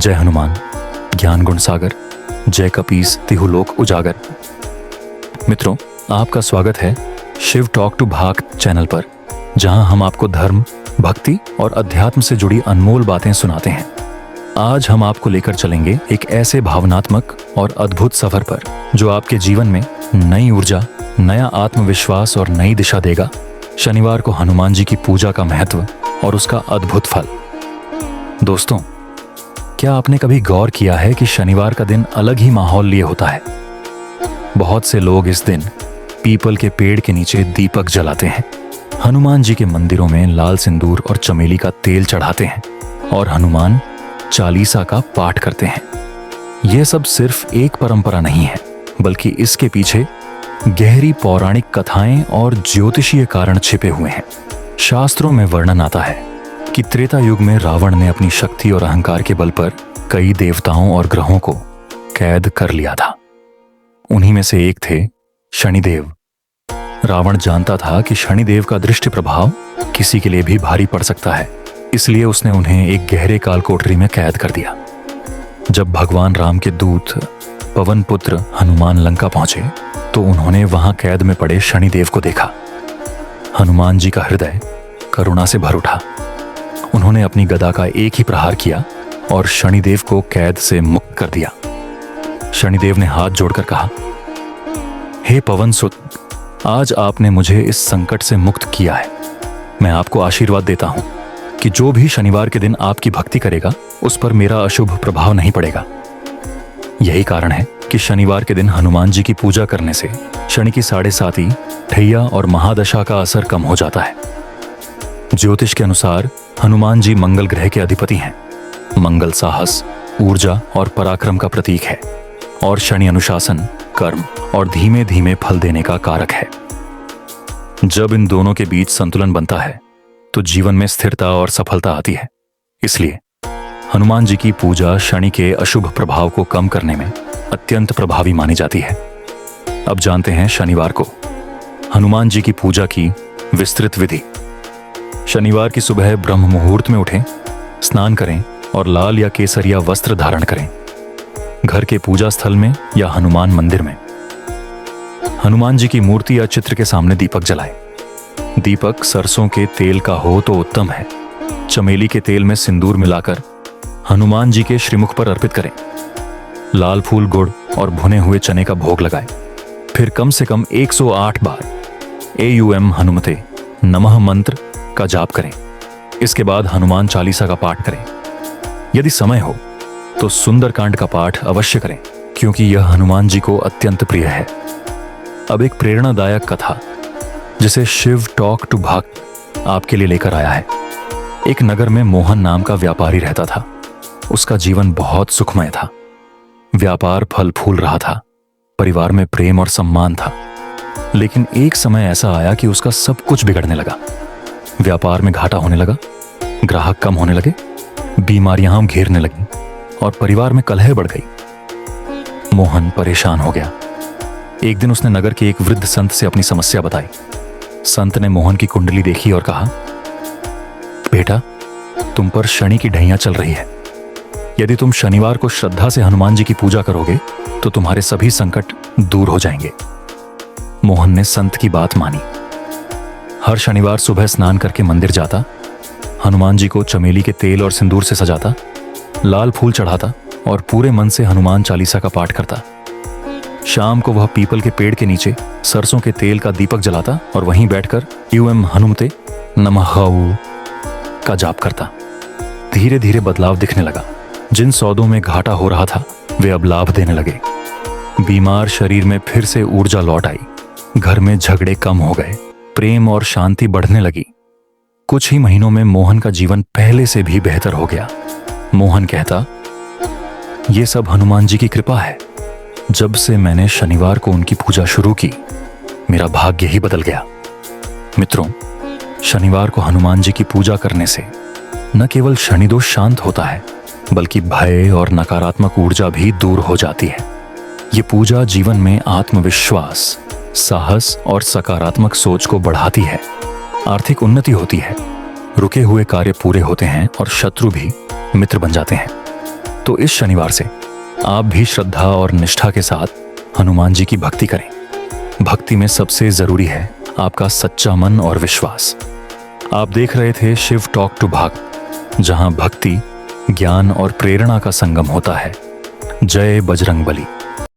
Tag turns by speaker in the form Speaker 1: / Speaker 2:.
Speaker 1: जय हनुमान, ज्ञान गुण सागर, जय कपीस तिहु लोक उजागर। मित्रों, आपका स्वागत है शिव टॉक टू भाग चैनल पर, जहां हम आपको धर्म, भक्ति और अध्यात्म से जुड़ी अनमोल बातें सुनाते हैं। आज हम आपको लेकर चलेंगे एक ऐसे भावनात्मक और अद्भुत सफर पर जो आपके जीवन में नई ऊर्जा, नया आत्मविश्वास और नई दिशा देगा। शनिवार को हनुमान जी की पूजा का महत्व और उसका अद्भुत फल। दोस्तों, क्या आपने कभी गौर किया है कि शनिवार का दिन अलग ही माहौल लिए होता है? बहुत से लोग इस दिन पीपल के पेड़ के नीचे दीपक जलाते हैं, हनुमान जी के मंदिरों में लाल सिंदूर और चमेली का तेल चढ़ाते हैं और हनुमान चालीसा का पाठ करते हैं। यह सब सिर्फ एक परंपरा नहीं है, बल्कि इसके पीछे गहरी पौराणिक कथाएं और ज्योतिषीय कारण छिपे हुए हैं। शास्त्रों में वर्णन आता है कि त्रेता युग में रावण ने अपनी शक्ति और अहंकार के बल पर कई देवताओं और ग्रहों को कैद कर लिया था। उन्हीं में से एक थे शनिदेव। रावण जानता था कि शनिदेव का दृष्टि प्रभाव किसी के लिए भी भारी पड़ सकता है, इसलिए उसने उन्हें एक गहरे काल कोठरी में कैद कर दिया। जब भगवान राम के दूत पवन पुत्र हनुमान लंका पहुंचे तो उन्होंने वहां कैद में पड़े शनिदेव को देखा। हनुमान जी का हृदय करुणा से भर उठा। उन्होंने अपनी गदा का एक ही प्रहार किया और शनिदेव को कैद से मुक्त कर दिया। शनिदेव ने हाथ जोड़कर कहा, हे पवन सुत, आज आपने मुझे इस संकट से मुक्त किया है। मैं आपको आशीर्वाद देता हूं कि जो भी शनिवार के दिन आपकी भक्ति करेगा उस पर मेरा अशुभ प्रभाव नहीं पड़ेगा। यही कारण है कि शनिवार के दिन हनुमान जी की पूजा करने से शनि की 7.5, ठैया और महादशा का असर कम हो जाता है। ज्योतिष के अनुसार हनुमान जी मंगल ग्रह के अधिपति हैं। मंगल साहस, ऊर्जा और पराक्रम का प्रतीक है और शनि अनुशासन, कर्म और धीमे धीमे फल देने का कारक है। जब इन दोनों के बीच संतुलन बनता है तो जीवन में स्थिरता और सफलता आती है। इसलिए हनुमान जी की पूजा शनि के अशुभ प्रभाव को कम करने में अत्यंत प्रभावी मानी जाती है। अब जानते हैं शनिवार को हनुमान जी की पूजा की विस्तृत विधि। शनिवार की सुबह ब्रह्म मुहूर्त में उठें, स्नान करें और लाल या केसरिया वस्त्र धारण करें। घर के पूजा स्थल में या हनुमान मंदिर में हनुमान जी की मूर्ति या चित्र के सामने दीपक जलाएं। दीपक सरसों के तेल का हो तो उत्तम है। चमेली के तेल में सिंदूर मिलाकर हनुमान जी के श्रीमुख पर अर्पित करें। लाल फूल, गुड़ और भुने हुए चने का भोग लगाएं। फिर कम से कम 108 बार AUM हनुमते नमः मंत्र का जाप करें। इसके बाद हनुमान चालीसा का पाठ करें। यदि समय हो तो सुंदरकांड का पाठ अवश्य करें, क्योंकि यह हनुमान जी को अत्यंत प्रिय है। अब एक प्रेरणादायक कथा जिसे शिव टॉक टू भाग आपके लिए लेकर आया है। एक नगर में मोहन नाम का व्यापारी रहता था। उसका जीवन बहुत सुखमय था। व्यापार फल फूल रहा था। परिवार में प्रेम और सम्मान था। लेकिन एक समय ऐसा आया कि उसका सब कुछ बिगड़ने लगा। व्यापार में घाटा होने लगा, ग्राहक कम होने लगे, बीमारियां घेरने लगी और परिवार में कलह बढ़ गई। मोहन परेशान हो गया। एक दिन उसने नगर के एक वृद्ध संत से अपनी समस्या बताई। संत ने मोहन की कुंडली देखी और कहा, बेटा, तुम पर शनि की ढैया चल रही है। यदि तुम शनिवार को श्रद्धा से हनुमान जी की पूजा करोगे तो तुम्हारे सभी संकट दूर हो जाएंगे। मोहन ने संत की बात मानी। हर शनिवार सुबह स्नान करके मंदिर जाता, हनुमान जी को चमेली के तेल और सिंदूर से सजाता, लाल फूल चढ़ाता और पूरे मन से हनुमान चालीसा का पाठ करता। शाम को वह पीपल के पेड़ के नीचे सरसों के तेल का दीपक जलाता और वहीं बैठकर AUM हनुमते नमः का जाप करता। धीरे धीरे बदलाव दिखने लगा। जिन सौदों में घाटा हो रहा था वे अब लाभ देने लगे। बीमार शरीर में फिर से ऊर्जा लौट आई। घर में झगड़े कम हो गए। प्रेम और शांति बढ़ने लगी। कुछ ही महीनों में मोहन का जीवन पहले से भी बेहतर हो गया। मोहन कहता, ये सब हनुमान जी की कृपा है। जब से मैंने शनिवार को उनकी पूजा शुरू की, मेरा भाग्य ही बदल गया। मित्रों, शनिवार को हनुमान जी की पूजा करने से न केवल शनिदोष शांत होता है, बल्कि भय और नकारात्मक ऊर्जा भी दूर हो जाती है। ये पूजा जीवन में आत्मविश्वास, साहस और सकारात्मक सोच को बढ़ाती है। आर्थिक उन्नति होती है, रुके हुए कार्य पूरे होते हैं और शत्रु भी मित्र बन जाते हैं। तो इस शनिवार से आप भी श्रद्धा और निष्ठा के साथ हनुमान जी की भक्ति करें। भक्ति में सबसे जरूरी है आपका सच्चा मन और विश्वास। आप देख रहे थे शिव टॉक टू भक्त, जहां भक्ति, ज्ञान और प्रेरणा का संगम होता है। जय बजरंग बली।